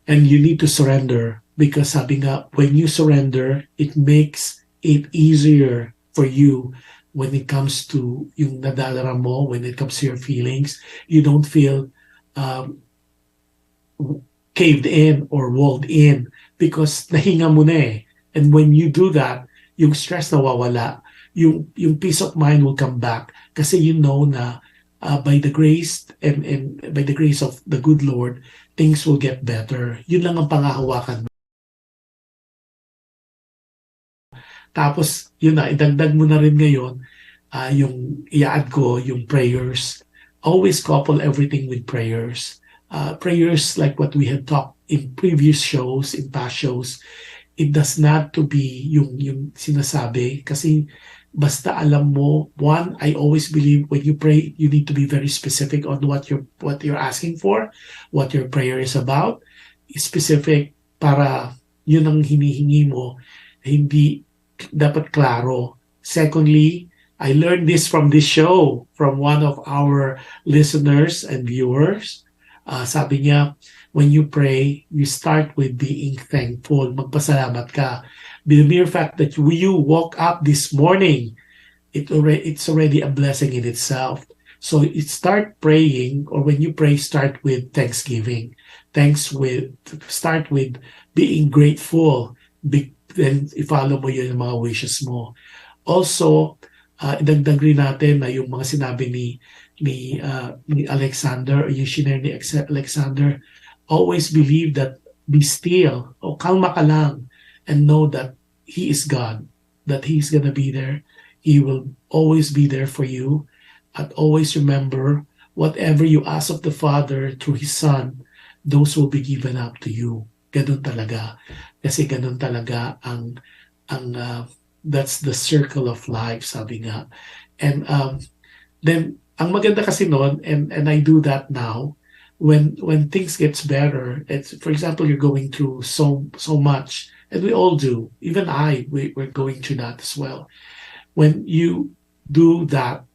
And you need to surrender, because sabi nga, when you surrender, it makes it easier for you when it comes to yung nadadala mo, when it comes to your feelings. You don't feel caved in or walled in because nahinga mo na eh. And when you do that, yung stress nawawala, yung peace of mind will come back kasi you know na by the grace and by the grace of the good Lord, things will get better. Yun lang ang pangahawakan mo. Tapos, yun na, idagdag mo na rin ngayon, yung i-add ko, yung prayers. Always couple everything with prayers. Prayers like what we had talked in previous shows, in past shows. It does not to be yung sinasabi kasi basta alam mo, one, I always believe when you pray, you need to be very specific on what you're asking for, what your prayer is about. Specific para yun ang hinihingi mo, hindi dapat klaro. Secondly, I learned this from this show, from one of our listeners and viewers. Sabi niya, when you pray, you start with being thankful. Magpasalamat ka. The mere fact that you woke up this morning, it's already a blessing in itself. So it start praying, or when you pray, start with thanksgiving. Start with being grateful. Then i-follow mo yun yung mga wishes mo. Also, idagdag rin natin na yung mga sinabi ni Alexander, or yung shinare ni Alexander, always believe that, be still, o kalma ka lang, and know that He is God, that He's gonna be there. He will always be there for you. And always remember, whatever you ask of the Father through His Son, those will be given up to you. Ganun talaga. Kasi ganun talaga that's the circle of life, sabi nga. And then, ang maganda kasi noon, and I do that now, when things gets better, it's, for example, you're going through so much, and we all do, even we're going through that as well. When you do that,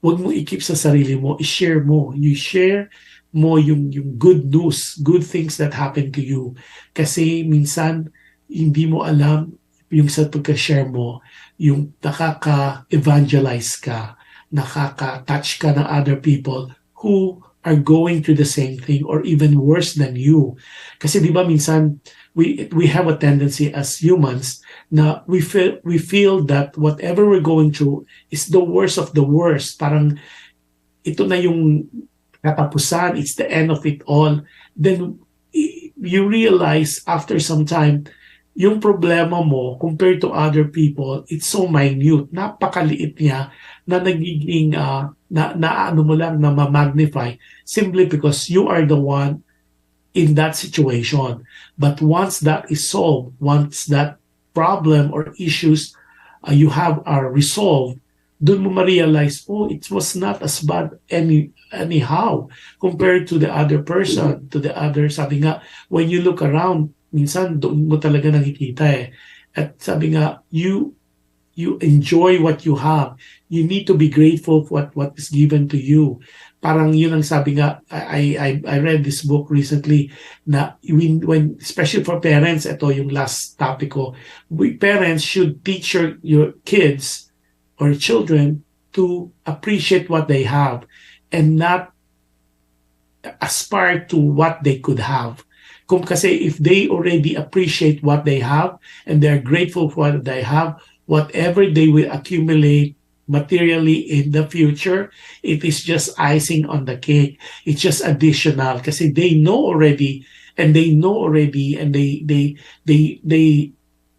huwag mo i-keep sa sarili mo, i-share mo. You share mo yung good news, good things that happen to you. Kasi minsan, hindi mo alam yung sa pagka-share mo, yung nakaka-evangelize ka, nakaka-touch ka ng other people who are going through the same thing or even worse than you. Kasi di ba minsan, we have a tendency as humans na we feel that whatever we're going through is the worst of the worst. Parang ito na yung katapusan, it's the end of it all. Then you realize after some time, yung problema mo compared to other people, it's so minute, napakaliit niya na nagiging na ano mo lang, na ma-magnify simply because you are the one in that situation. But once that is solved, once that problem or issues you have are resolved, dun mo ma-realize, oh, it was not as bad anyhow compared to the other person, to the other. Sabi nga, when you look around, minsan doon mo talaga nakikita eh. At sabi nga, you enjoy what you have. You need to be grateful for what is given to you. Parang yun ang sabi nga, I read this book recently na when especially for parents, ito yung last topic ko, parents should teach your kids or children to appreciate what they have and not aspire to what they could have. Kasi if they already appreciate what they have and they're grateful for what they have, whatever they will accumulate materially in the future, it is just icing on the cake. It's just additional kasi they know already and they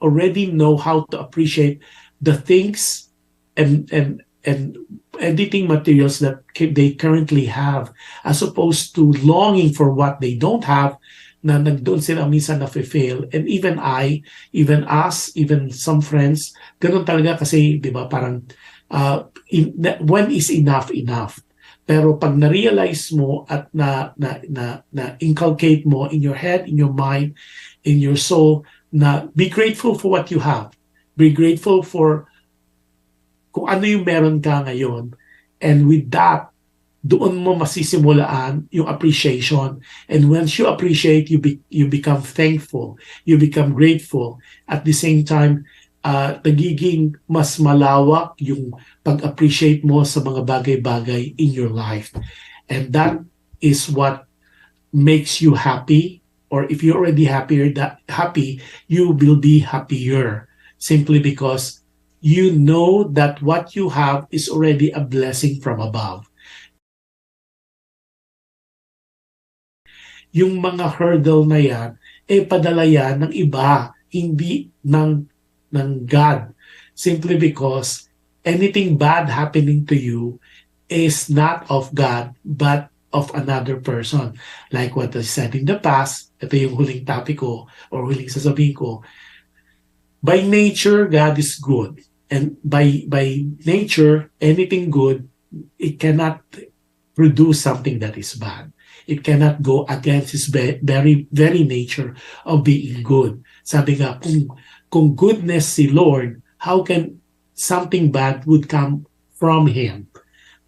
already know how to appreciate the things and editing materials that they currently have, as opposed to longing for what they don't have, na nagdoon sila minsan na-fail. And even us, even some friends, ganun talaga kasi, di ba, parang when is enough. Pero pag na-realize mo at na-inculcate mo in your head, in your mind, in your soul, na be grateful for what you have. Be grateful for kung ano yung meron ka ngayon. And with that, doon mo masisimulaan yung appreciation. And once you appreciate, you become thankful. You become grateful. At the same time, nagiging mas malawak yung pag-appreciate mo sa mga bagay-bagay in your life. And that is what makes you happy. Or if you're already happy, you will be happier. Simply because you know that what you have is already a blessing from above. Yung mga hurdle na yan, padala yan ng iba, hindi ng God. Simply because anything bad happening to you is not of God, but of another person. Like what I said in the past, ito yung huling topic ko, or huling sasabihin ko, by nature, God is good. And by nature, anything good, it cannot produce something that is bad. It cannot go against its very nature of being good. Sabi nga, kung goodness si Lord, how can something bad would come from Him?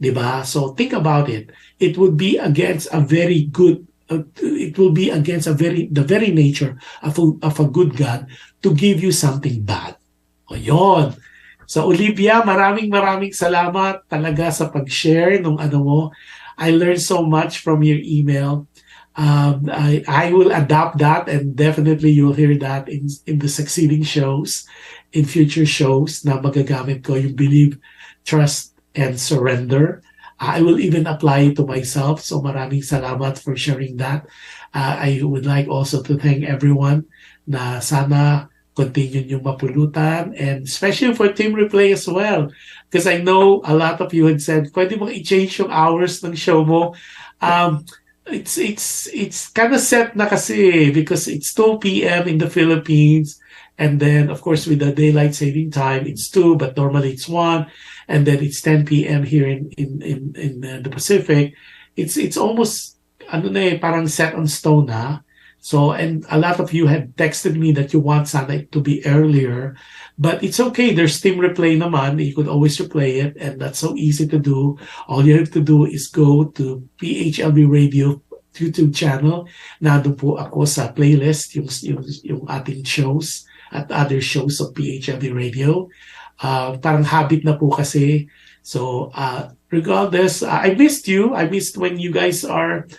Diba? So think about it. It would be against a very good, it will be against the very nature of a good God to give you something bad. O yun. So Olivia, maraming salamat talaga sa pag-share nung ano mo. I learned so much from your email. I will adapt that, and definitely you'll hear that in the succeeding shows, in future shows na magagamit ko yung believe, trust, and surrender. I will even apply it to myself. So maraming salamat for sharing that. I would like also to thank everyone na sana continue yung mapulutan, and especially for team replay as well. Because I know a lot of you had said, pwede mong i-change yung hours ng show mo. It's kind of set na kasi because it's 2 p.m. in the Philippines, and then of course with the daylight saving time it's 2, but normally it's 1, and then it's 10 p.m. here in the Pacific. It's almost parang set on stone na. So, and a lot of you had texted me that you want sana it to be earlier, but it's okay. There's team replay naman. You could always replay it, and that's so easy to do. All you have to do is go to PHLV Radio YouTube channel. Nandun po ako sa playlist, yung ating shows at other shows of PHLV Radio. Parang habit na po kasi. So, regardless, I missed you. I missed when you guys are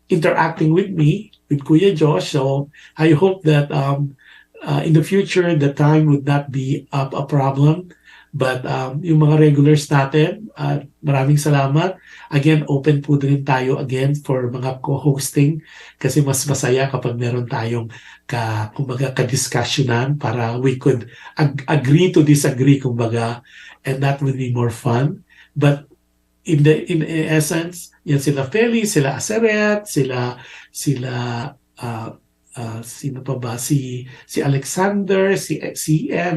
interacting with me, with Kuya Jush. So I hope that in the future, the time would not be a problem. But yung mga regulars natin, maraming salamat. Again, open po din tayo again for mga co-hosting kasi mas masaya kapag meron tayong kumbaga ka-discussionan para we could agree to disagree, kumbaga, and that would be more fun. But in essence, yan sila Feli, sila Aseret, sila sino pa ba, si Alexander, si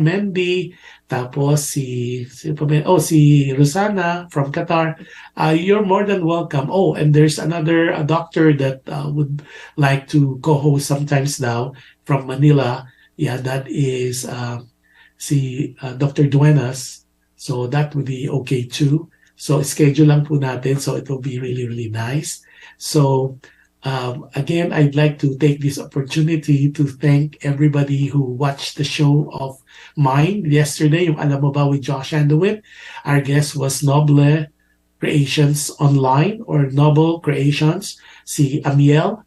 Mendy, tapos si Rosana from Qatar. You're more than welcome. Oh, and there's another doctor that would like to co-host sometimes now from Manila. Yeah, that is si Dr. Duenas. So that would be okay too. So schedule lang po natin, so it will be really nice. So again, I'd like to take this opportunity to thank everybody who watched the show of mine yesterday, yung Alam Mo Ba with Josh Andowitt. Our guest was Noble Creations Online, or Noble Creations, si Amiel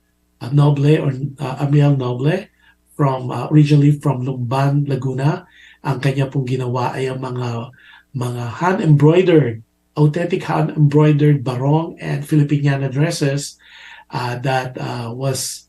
Noble, or Amiel Noble, from originally from Lumban, Laguna. Ang kanya pong ginawa ay ang mga hand-embroidered, authentic hand-embroidered barong and Filipiniana dresses that was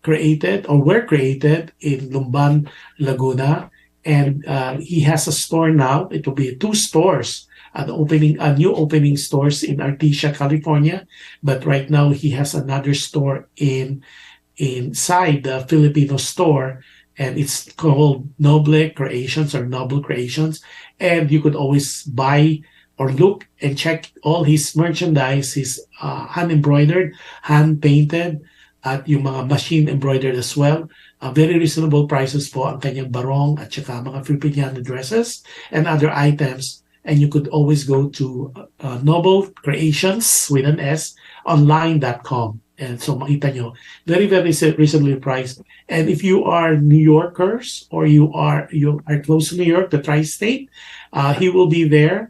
created or were created in Lumban, Laguna. And he has a store now. It will be 2 stores, new opening stores in Artesia, California. But right now he has another store inside the Filipino store, and it's called Noble Creations or Noble Creations. And you could always buy or look and check all his merchandise, his hand-embroidered, hand-painted, at yung mga machine-embroidered as well. Very reasonable prices po ang kanyang barong at saka mga Filipiniana dresses and other items. And you could always go to Noble Creations with an S, online.com. And so makita nyo, very reasonably priced. And if you are New Yorkers or you are close to New York, the tri-state, he will be there.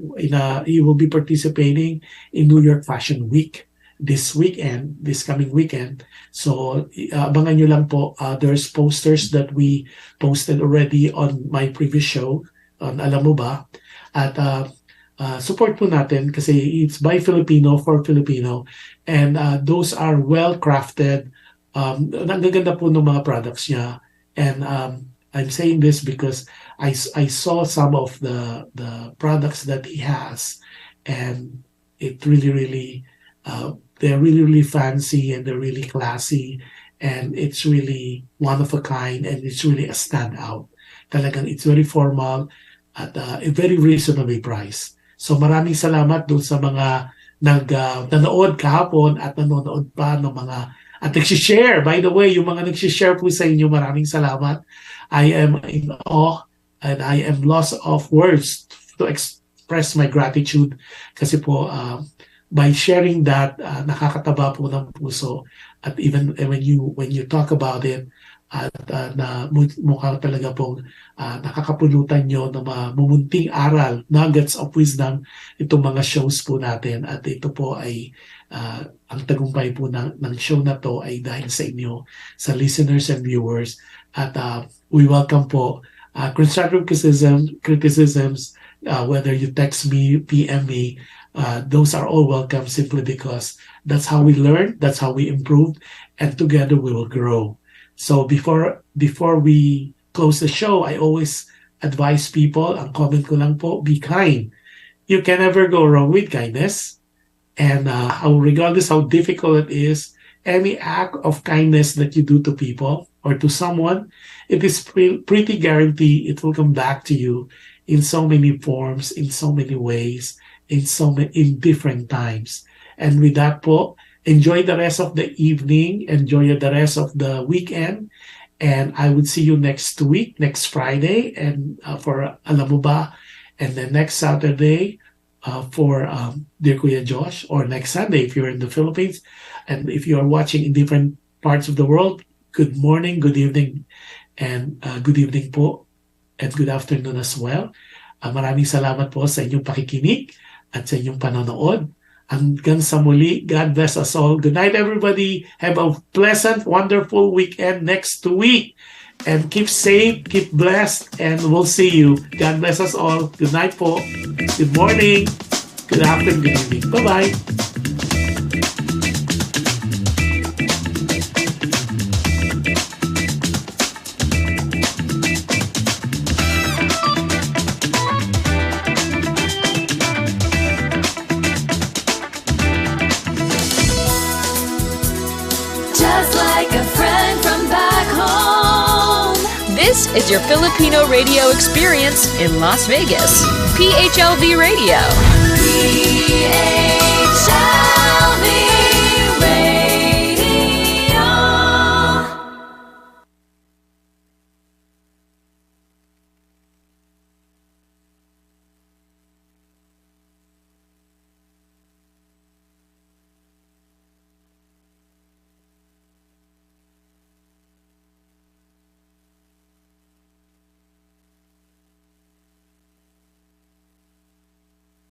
He will be participating in New York Fashion Week this coming weekend. So abangan nyo lang po. There's posters that we posted already on my previous show on Alam Mo Ba. At support po natin kasi it's by Filipino for Filipino, and those are well crafted. Ang gaganda po ng mga products niya, and I'm saying this because I saw some of the products that he has, and it really they're really fancy, and they're really classy, and it's really one of a kind, and it's really a standout. Talagang it's very formal at very reasonably priced. So maraming salamat doon sa mga nanood kahapon at nanonood pa ng mga at nag-share. By the way, yung mga nag-share po sa inyo, maraming salamat. I am in awe and I am lost of words to express my gratitude kasi po by sharing that nakakataba po ng puso at even when you talk about it at na mukha talaga pong nakakapulutan nyo ng mga mumunting aral, nuggets of wisdom itong mga shows po natin at ito po ay ang tagumpay po ng show na to ay dahil sa inyo, sa listeners and viewers at we welcome po constructive criticisms whether you text me, PM me, those are all welcome simply because that's how we learn, that's how we improve, and together we will grow. So before we close the show, I always advise people, ang comment ko lang po, be kind. You can never go wrong with kindness. And regardless how difficult it is, any act of kindness that you do to people or to someone, it is pretty guaranteed it will come back to you in so many forms, in so many ways, in different times. And with that po, enjoy the rest of the evening, enjoy the rest of the weekend, and I would see you next week, next Friday, and for Alam Mo Ba, and then next Saturday for Dear Kuya Jush, or next Sunday if you're in the Philippines, and if you are watching in different parts of the world, good morning, good evening, and good evening po, and good afternoon as well. Maraming salamat po sa inyong pakikinig at sa inyong panonood. Hanggang sa muli, God bless us all. Good night, everybody. Have a pleasant, wonderful weekend next week. And keep safe, keep blessed, and we'll see you. God bless us all. Good night po. Good morning. Good afternoon. Good evening. Bye-bye. This is your Filipino radio experience in Las Vegas. PHLV Radio.